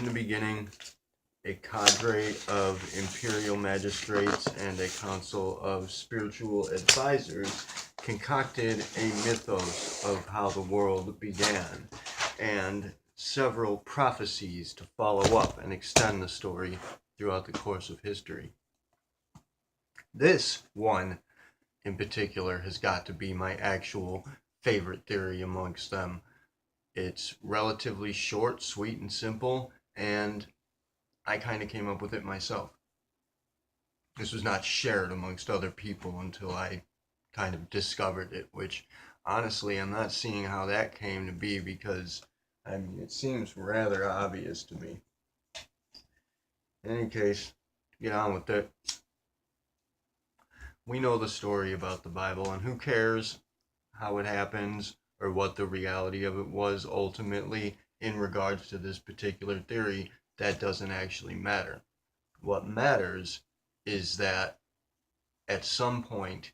In the beginning, a cadre of imperial magistrates and a council of spiritual advisors concocted a mythos of how the world began, and several prophecies to follow up and extend the story throughout the course of history. This one, in particular, has got to be my actual favorite theory amongst them. It's relatively short, sweet, and simple, and I kind of came up with it myself. This was not shared amongst other people until I kind of discovered it, which honestly I'm not seeing how that came to be, because I mean it seems rather obvious to me. In any case, get on with it. We know the story about the Bible, and who cares how it happens or what the reality of it was ultimately in regards to this particular theory. That doesn't actually matter. What matters is that at some point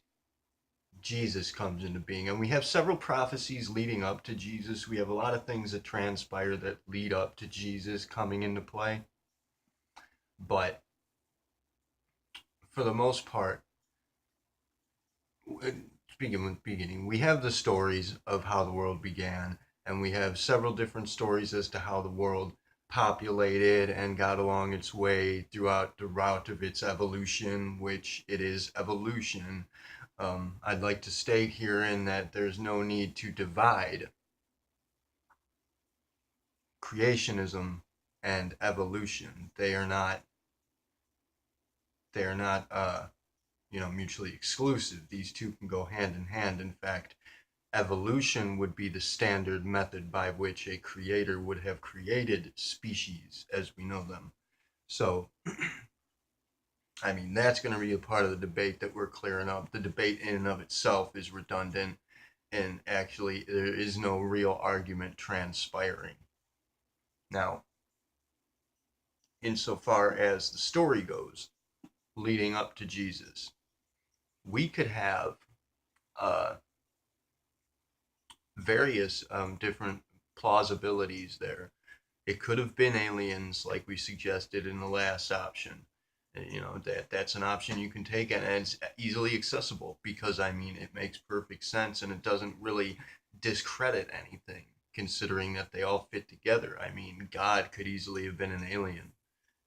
Jesus comes into being, and we have several prophecies leading up to Jesus. We have a lot of things that transpire that lead up to Jesus coming into play, but for the most part, speaking with beginning, we have the stories of how the world began, and we have several different stories as to how the world populated and got along its way throughout the route of its evolution, which it is evolution. I'd like to state herein that there's no need to divide creationism and evolution. They are not mutually exclusive. These two can go hand in hand. In fact, evolution would be the standard method by which a creator would have created species as we know them. So, I mean, that's going to be a part of the debate that we're clearing up. The debate in and of itself is redundant, and actually, there is no real argument transpiring. Now, insofar as the story goes, leading up to Jesus, we could have various different plausibilities there. It could have been aliens, like we suggested in the last option. That's an option you can take, and it's easily accessible, because I mean it makes perfect sense, and it doesn't really discredit anything, considering that they all fit together. I mean, God could easily have been an alien,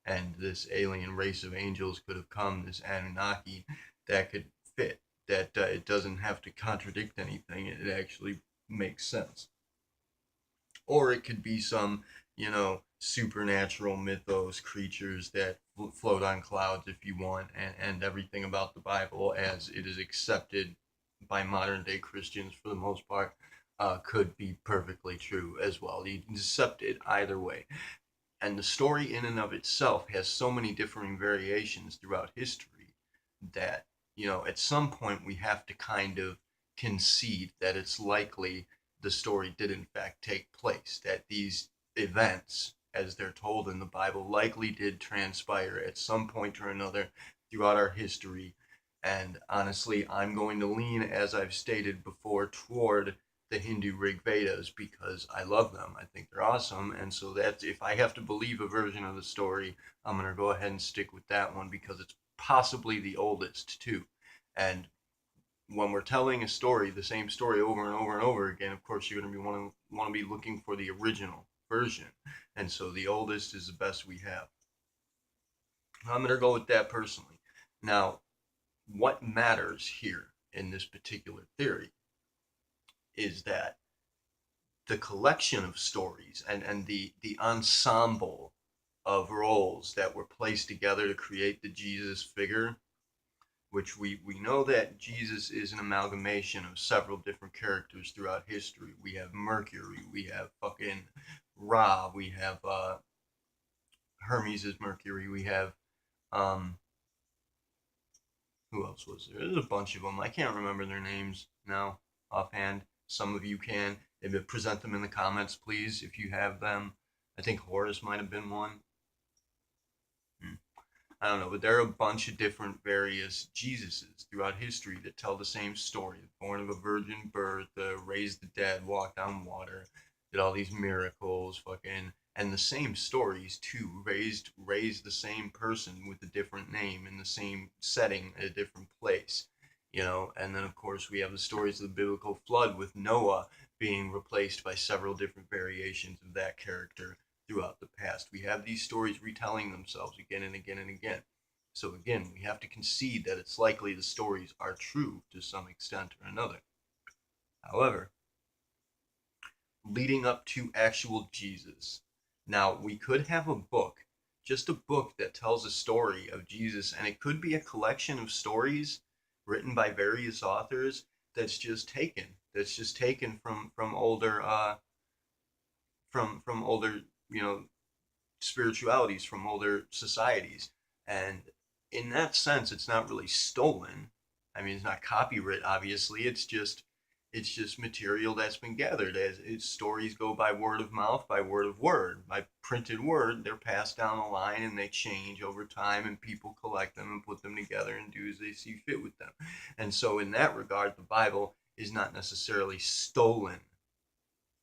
and this alien race of angels could have come, this Anunnaki, that could fit. That it doesn't have to contradict anything. It actually makes sense. Or it could be some, supernatural mythos creatures that float on clouds, if you want, and everything about the Bible as it is accepted by modern day Christians for the most part could be perfectly true as well. You can accept it either way. And the story in and of itself has so many differing variations throughout history that, at some point we have to kind of concede that it's likely the story did in fact take place, that these events, as they're told in the Bible, likely did transpire at some point or another throughout our history. And honestly, I'm going to lean, as I've stated before, toward the Hindu Rig Vedas, because I love them. I think they're awesome. And so that's, if I have to believe a version of the story, I'm going to go ahead and stick with that one, because it's possibly the oldest too. And when we're telling a story, the same story over and over and over again, of course you're going to be want to be looking for the original version, and so the oldest is the best we have. I'm going to go with that personally. Now, what matters here in this particular theory is that the collection of stories and the ensemble of roles that were placed together to create the Jesus figure, which we know that Jesus is an amalgamation of several different characters throughout history. We have Mercury, we have fucking Ra, we have Hermes is Mercury, we have who else was there? There's a bunch of them. I can't remember their names now offhand. Some of you can. Maybe present them in the comments, please, if you have them. I think Horus might have been one. I don't know, but there are a bunch of different various Jesuses throughout history that tell the same story. Born of a virgin birth, raised the dead, walked on water. did all these miracles, fucking, and the same stories too, raised the same person with a different name in the same setting at a different place, you know. And then of course we have the stories of the biblical flood with Noah being replaced by several different variations of that character throughout the past. We have these stories retelling themselves again and again and again. So again, we have to concede that it's likely the stories are true to some extent or another. However, leading up to actual Jesus. Now, we could have a book, just a book that tells a story of Jesus, and it could be a collection of stories written by various authors that's just taken from older from older, you know, spiritualities, from older societies. And in that sense, it's not really stolen. I mean, it's not copyright, obviously. It's just material that's been gathered. As stories go by word of mouth, by word of word, by printed word, they're passed down the line and they change over time, and people collect them and put them together and do as they see fit with them. And so, in that regard, the Bible is not necessarily stolen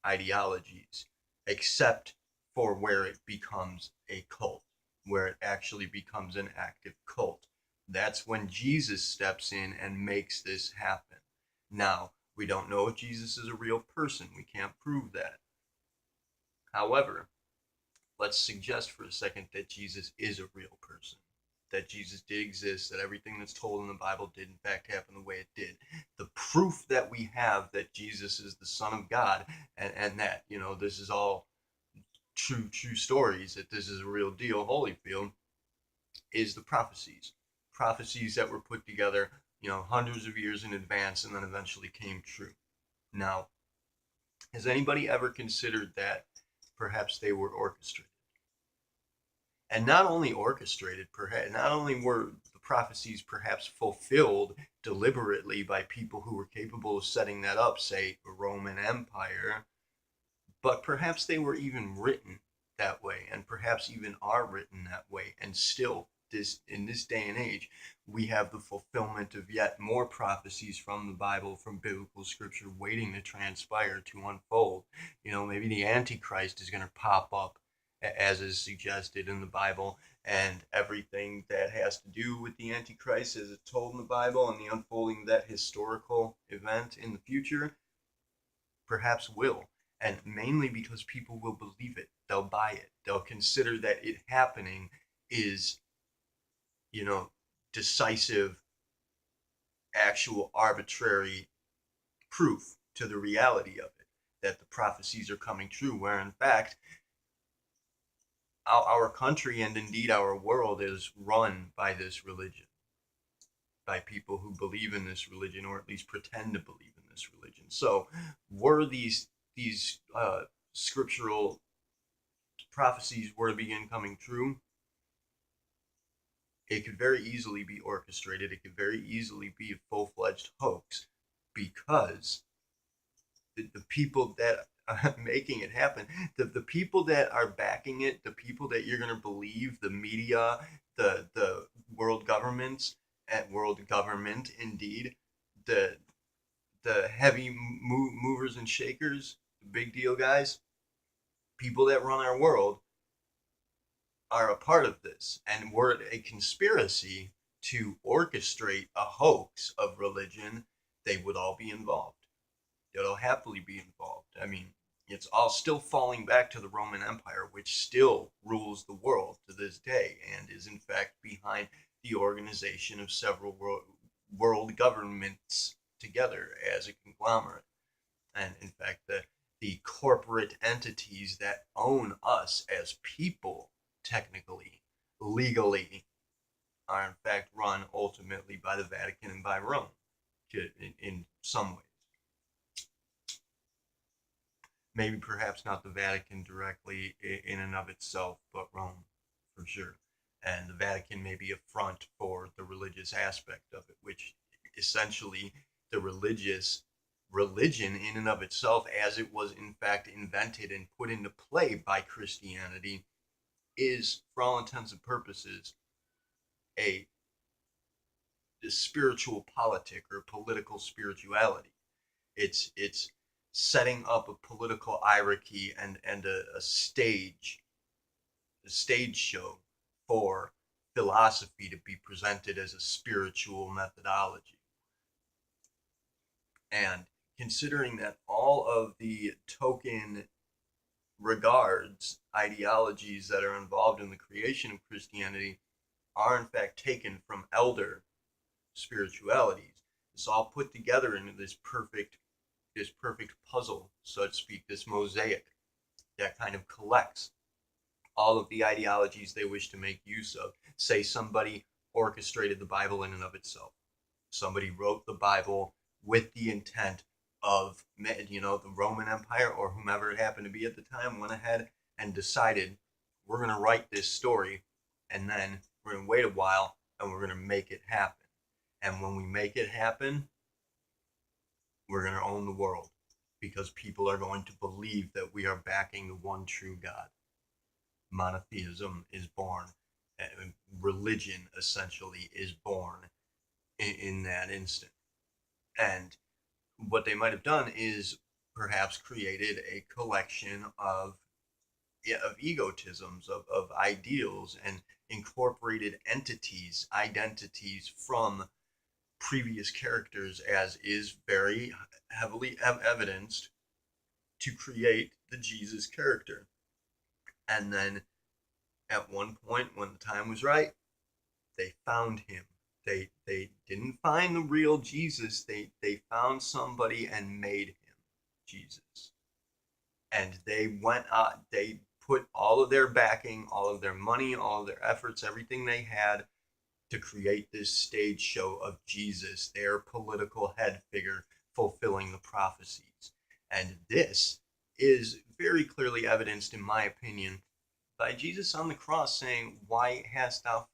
ideologies, except for where it becomes a cult, where it actually becomes an active cult. That's when Jesus steps in and makes this happen. Now, we don't know if Jesus is a real person. We can't prove that. However, let's suggest for a second that Jesus is a real person, that Jesus did exist, that everything that's told in the Bible did in fact happen the way it did. The proof that we have that Jesus is the Son of God, and that, you know, this is all true stories, that this is a real deal, Holyfield, is the prophecies. Prophecies that were put together, you know, hundreds of years in advance and then eventually came true. Now, has anybody ever considered that perhaps they were orchestrated? And not only orchestrated, perhaps not only were the prophecies perhaps fulfilled deliberately by people who were capable of setting that up, say the Roman Empire, but perhaps they were even written that way, and perhaps even are written that way, and still this in this day and age we have the fulfillment of yet more prophecies from the Bible, from biblical scripture, waiting to transpire, to unfold. You know, maybe the Antichrist is going to pop up, as is suggested in the Bible, and everything that has to do with the Antichrist as it's told in the Bible and the unfolding of that historical event in the future perhaps will. And mainly because people will believe it. They'll buy it. They'll consider that it happening is, you know, decisive, actual, arbitrary proof to the reality of it, that the prophecies are coming true, where in fact, our country and indeed our world is run by this religion, by people who believe in this religion, or at least pretend to believe in this religion. So, were these scriptural prophecies were to begin coming true, it could very easily be orchestrated. It could very easily be a full fledged hoax, because the people that are making it happen, the people that are backing it, the people that you're going to believe, the media, the world governments, and world government indeed, the the heavy movers and shakers, the big deal guys, people that run our world, are a part of this, and were it a conspiracy to orchestrate a hoax of religion, they would all be involved. They'd all happily be involved. I mean, it's all still falling back to the Roman Empire, which still rules the world to this day and is in fact behind the organization of several world governments together as a conglomerate. And in fact, the corporate entities that own us as people, technically, legally, are in fact run ultimately by the Vatican and by Rome, in some ways. Maybe perhaps not the Vatican directly in and of itself, but Rome for sure. And the Vatican may be a front for the religious aspect of it, which essentially the religion in and of itself, as it was in fact invented and put into play by Christianity, is, for all intents and purposes, a, a spiritual politic or political spirituality. It's setting up a political hierarchy and a stage show for philosophy to be presented as a spiritual methodology. And considering that all of the token regards ideologies that are involved in the creation of Christianity are in fact taken from elder spiritualities, it's all put together into this perfect puzzle, so to speak, this mosaic that kind of collects all of the ideologies they wish to make use of. Say somebody orchestrated the Bible in and of itself. Somebody wrote the Bible with the intent of, the Roman Empire or whomever it happened to be at the time went ahead and decided we're going to write this story, and then we're going to wait a while and we're going to make it happen. And when we make it happen, we're going to own the world because people are going to believe that we are backing the one true God. Monotheism is born. Religion essentially is born in that instant. And what they might have done is perhaps created a collection of egotisms, of ideals, and incorporated entities, identities from previous characters, as is very heavily evidenced, to create the Jesus character. And then at one point, when the time was right, they found him. They didn't find the real Jesus. They found somebody and made him Jesus. And they went out, they put all of their backing, all of their money, all of their efforts, everything they had to create this stage show of Jesus, their political head figure fulfilling the prophecies. And this is very clearly evidenced, in my opinion, by Jesus on the cross saying, "Why hast thou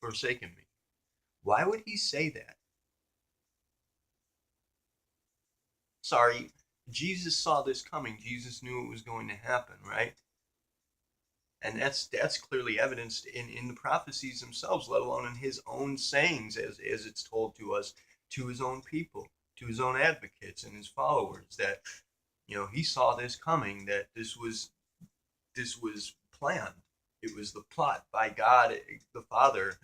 forsaken me?" Why would he say that? Sorry, Jesus saw this coming. Jesus knew it was going to happen, right? And that's clearly evidenced in the prophecies themselves, let alone in his own sayings, as it's told to us, to his own people, to his own advocates and his followers, that he saw this coming, that this was planned. It was the plot by God the Father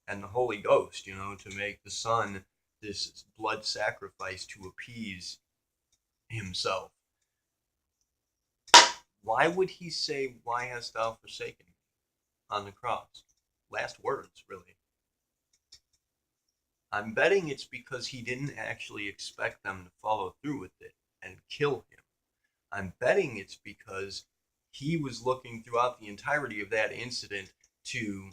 and the Holy Ghost, to make the Son this blood sacrifice to appease himself. Why would he say, "Why hast thou forsaken me?" on the cross? Last words, really. I'm betting it's because he didn't actually expect them to follow through with it and kill him. I'm betting it's because he was looking throughout the entirety of that incident to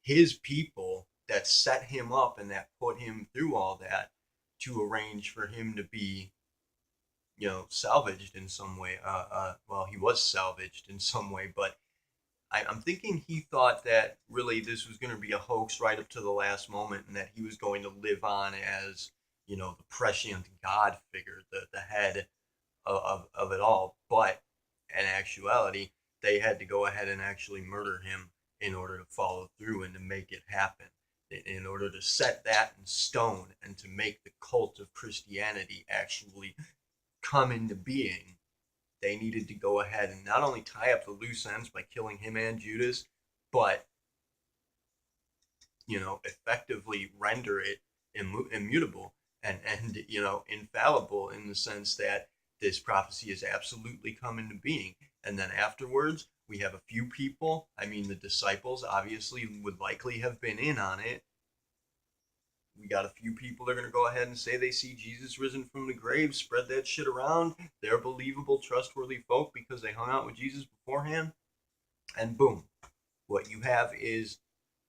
his people that set him up and that put him through all that to arrange for him to be, salvaged in some way. Well, he was salvaged in some way, but I'm thinking he thought that really this was going to be a hoax right up to the last moment, and that he was going to live on as, the prescient God figure, the head of it all. But in actuality, they had to go ahead and actually murder him in order to follow through and to make it happen. In order to set that in stone and to make the cult of Christianity actually come into being, they needed to go ahead and not only tie up the loose ends by killing him and Judas, but effectively render it immutable and infallible, in the sense that this prophecy has absolutely come into being. And then afterwards, we have a few people. I mean, the disciples obviously would likely have been in on it. We got a few people that are going to go ahead and say they see Jesus risen from the grave, spread that shit around. They're believable, trustworthy folk because they hung out with Jesus beforehand. And boom, what you have is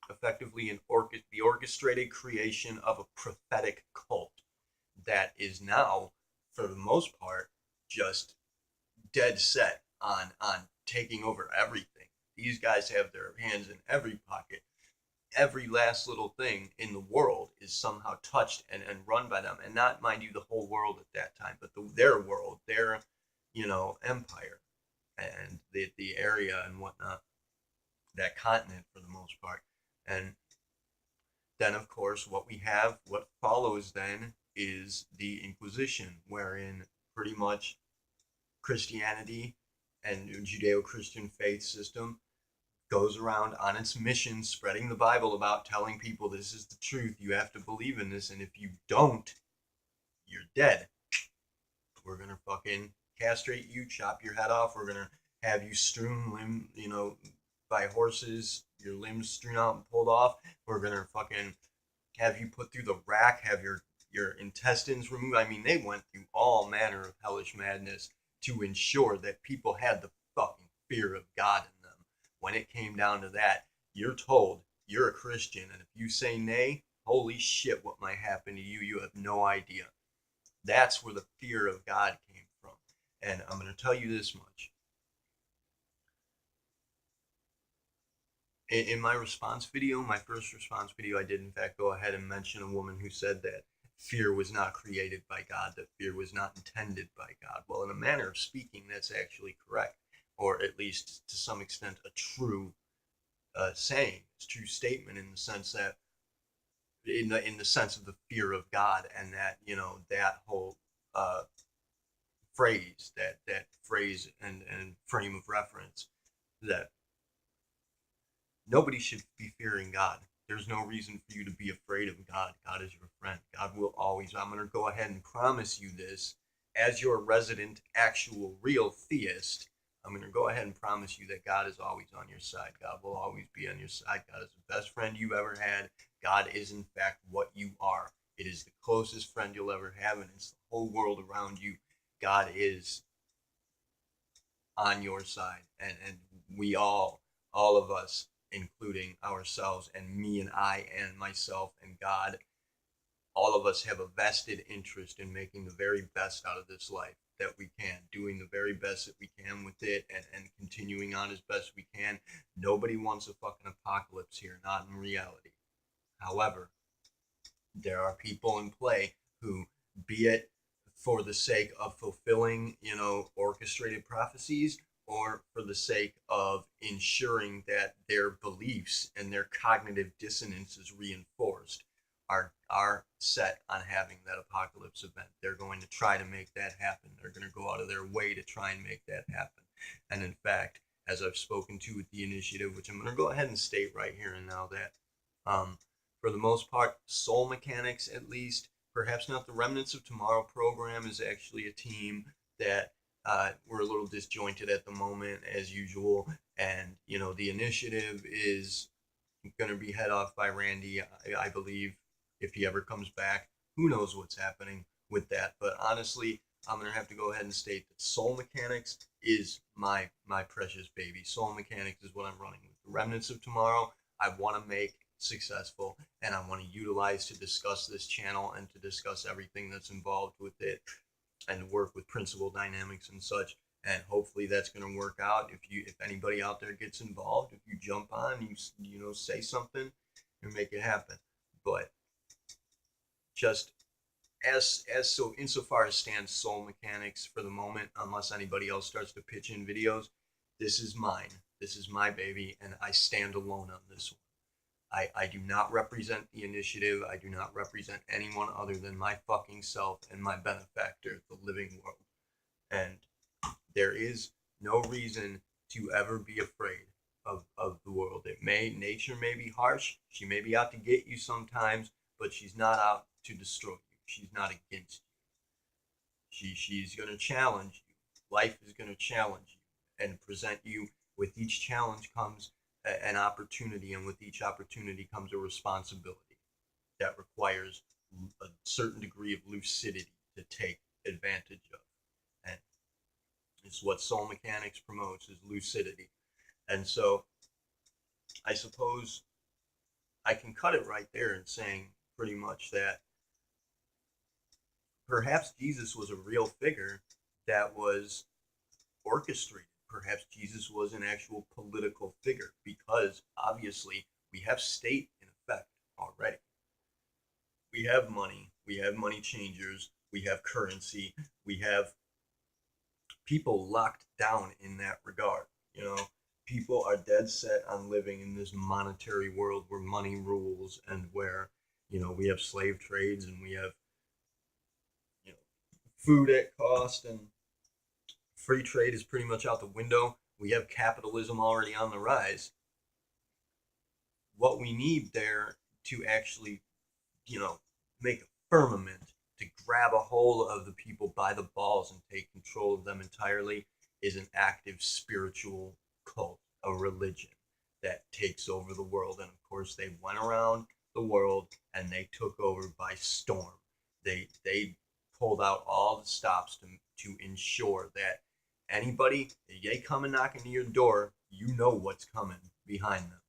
effectively the orchestrated creation of a prophetic cult that is now, for the most part, just dead set on taking over everything. These guys have their hands in every pocket. Every last little thing in the world is somehow touched and run by them, and not, mind you, the whole world at that time, but their world, their empire, and the area and whatnot, that continent for the most part. And then, of course, what follows then is the Inquisition, wherein pretty much Christianity and Judeo-Christian faith system goes around on its mission spreading the Bible about telling people this is the truth. You have to believe in this, and if you don't, you're dead. We're gonna fucking castrate you, chop your head off. We're gonna have you strewn by horses, your limbs strewn out and pulled off. We're gonna fucking have you put through the rack, have your intestines removed. I mean, they went through all manner of hellish madness to ensure that people had the fucking fear of God in them. When it came down to that, you're told you're a Christian, and if you say nay, holy shit, what might happen to you? You have no idea. That's where the fear of God came from. And I'm going to tell you this much. In my response video, my first response video, I did in fact go ahead and mention a woman who said that fear was not created by God, that fear was not intended by God. Well, in a manner of speaking, that's actually correct, or at least to some extent a true saying, it's a true statement in the sense that in the sense of the fear of God, and that that whole uh, phrase and frame of reference, that nobody should be fearing God. There's no reason for you to be afraid of God. God is your friend. God will always. I'm going to go ahead and promise you this as your resident, actual, real theist. I'm going to go ahead and promise you that God is always on your side. God will always be on your side. God is the best friend you've ever had. God is, in fact, what you are. It is the closest friend you'll ever have, and it's the whole world around you. God is on your side, and we all of us, including ourselves and me and I and myself and God, all of us have a vested interest in making the very best out of this life that we can, doing the very best that we can with it, and continuing on as best we can. Nobody wants a fucking apocalypse here, not in reality. However, there are people in play who, be it for the sake of fulfilling, orchestrated prophecies, or for the sake of ensuring that their beliefs and their cognitive dissonance is reinforced, are set on having that apocalypse event. They're going to try to make that happen. They're going to go out of their way to try and make that happen. And in fact, as I've spoken to with the initiative, which I'm going to go ahead and state right here and now, that for the most part, Soul Mechanics, at least, perhaps not the Remnants of Tomorrow program, is actually a team that we're a little disjointed at the moment, as usual. And, the initiative is going to be head off by Randy, I believe, if he ever comes back. Who knows what's happening with that? But honestly, I'm going to have to go ahead and state that Soul Mechanics is my precious baby. Soul Mechanics is what I'm running with. The Remnants of Tomorrow, I want to make successful, and I want to utilize to discuss this channel and to discuss everything that's involved with it, and work with principal dynamics and such. And hopefully that's going to work out. If anybody out there gets involved, if you jump on, you say something and make it happen. But just so insofar as stands Soul Mechanics for the moment, unless anybody else starts to pitch in videos, this is mine. This is my baby, and I stand alone on this one. I do not represent the initiative. I do not represent anyone other than my fucking self and my benefactor, the living world. And there is no reason to ever be afraid of the world. Nature may be harsh. She may be out to get you sometimes, but she's not out to destroy you. She's not against you. She's going to challenge you. Life is going to challenge you and present you. With each challenge comes an opportunity, and with each opportunity comes a responsibility that requires a certain degree of lucidity to take advantage of. And it's what Soul Mechanics promotes, is lucidity. And so I suppose I can cut it right there in saying pretty much that perhaps Jesus was a real figure that was orchestrated. Perhaps Jesus was an actual political figure, because obviously we have state in effect already. We have money changers, we have currency, we have people locked down in that regard. People are dead set on living in this monetary world where money rules, and where we have slave trades, and we have food at cost, and free trade is pretty much out the window. We have capitalism already on the rise. What we need there to actually, you know, make a firmament, to grab a hold of the people by the balls and take control of them entirely, is an active spiritual cult, a religion that takes over the world. And of course, they went around the world and they took over by storm. They pulled out all the stops to ensure that anybody, they come and knock into your door, you know what's coming behind them.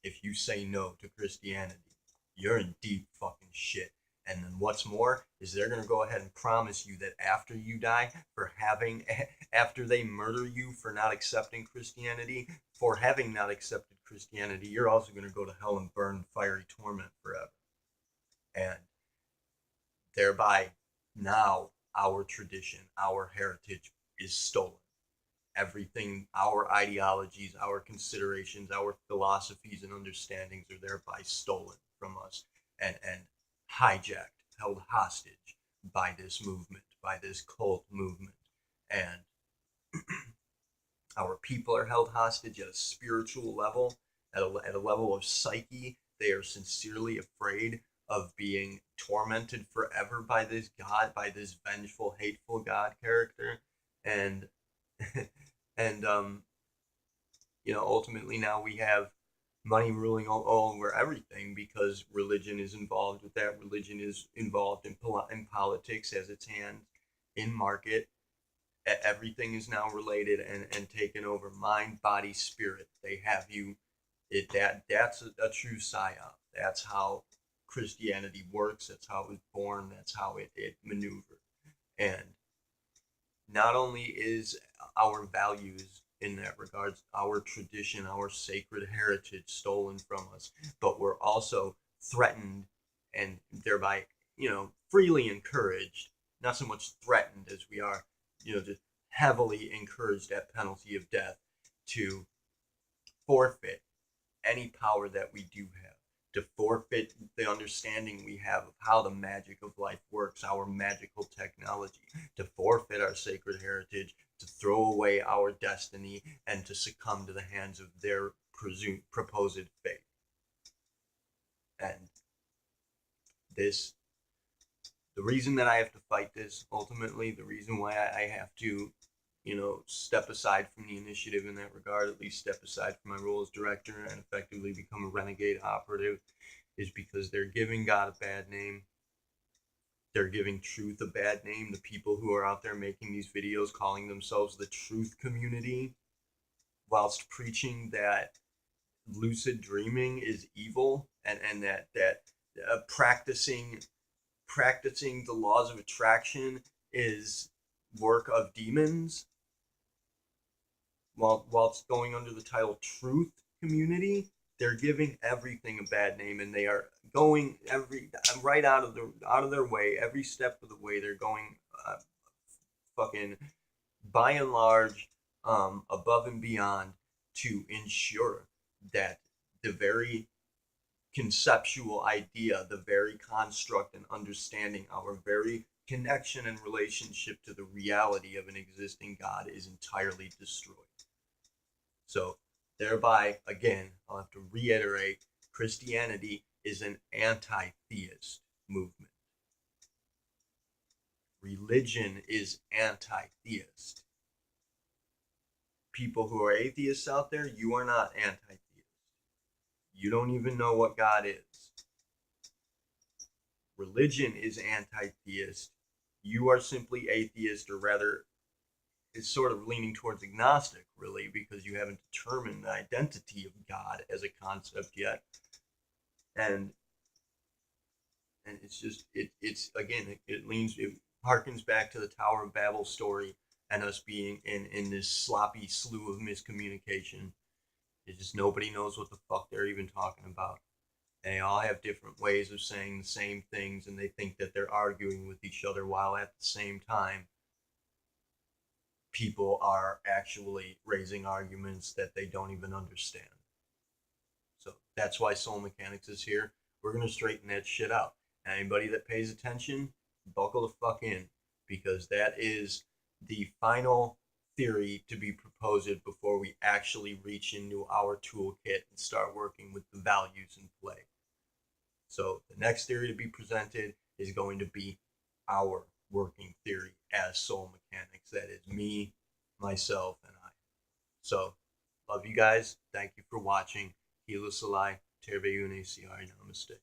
If you say no to Christianity, you're in deep fucking shit. And then what's more is they're going to go ahead and promise you that after you die, after they murder you for not accepting Christianity, for having not accepted Christianity, you're also going to go to hell and burn in fiery torment forever. And thereby, now our tradition, our heritage is stolen. Everything, our ideologies, our considerations, our philosophies and understandings are thereby stolen from us and hijacked, held hostage by this movement, by this cult movement. And our people are held hostage at a spiritual level, at a level of psyche. They are sincerely afraid of being tormented forever by this God, by this vengeful, hateful God character. And and ultimately now we have money ruling all over everything because religion is involved with that. Religion is involved in politics as its hand in market. Everything is now related and taken over. Mind, body, spirit. They have you. That's a true psyop. That's how Christianity works. That's how it was born. That's how it maneuvered. And not only is our values in that regards, our tradition, our sacred heritage stolen from us, but we're also threatened and thereby, freely encouraged, not so much threatened as we are, just heavily encouraged at penalty of death to forfeit any power that we do have, to forfeit the understanding we have of how the magic of life works, our magical technology, to forfeit our sacred heritage, to throw away our destiny, and to succumb to the hands of their proposed fate. And this, the reason that I have to fight this, ultimately, the reason why I have to, step aside from the initiative in that regard, at least step aside from my role as director and effectively become a renegade operative, is because they're giving God a bad name. They're giving truth a bad name. The people who are out there making these videos calling themselves the truth community, whilst preaching that lucid dreaming is evil and that practicing the laws of attraction is work of demons, whilst going under the title truth community. They're giving everything a bad name, and they are going right out of their way, every step of the way. They're going fucking by and large above and beyond to ensure that the very conceptual idea, the very construct and understanding, our very connection and relationship to the reality of an existing God is entirely destroyed. So, thereby, again, I'll have to reiterate, Christianity is an anti-theist movement. Religion is anti-theist. People who are atheists out there, you are not anti-theist. You don't even know what God is. Religion is anti-theist. You are simply atheist, or rather, it's sort of leaning towards agnostic, really, because you haven't determined the identity of God as a concept yet. And it's just it's again it harkens back to the Tower of Babel story and us being in this sloppy slew of miscommunication. It's just nobody knows what the fuck they're even talking about. They all have different ways of saying the same things, and they think that they're arguing with each other, while at the same time people are actually raising arguments that they don't even understand. So that's why Soul Mechanics is here. We're going to straighten that shit out. And anybody that pays attention, buckle the fuck in, because that is the final theory to be proposed before we actually reach into our toolkit and start working with the values in play. So the next theory to be presented is going to be our working theory as soul mechanics. That is me, myself, and I. So love you guys. Thank you for watching. Hila Salai, Terve Une Namaste.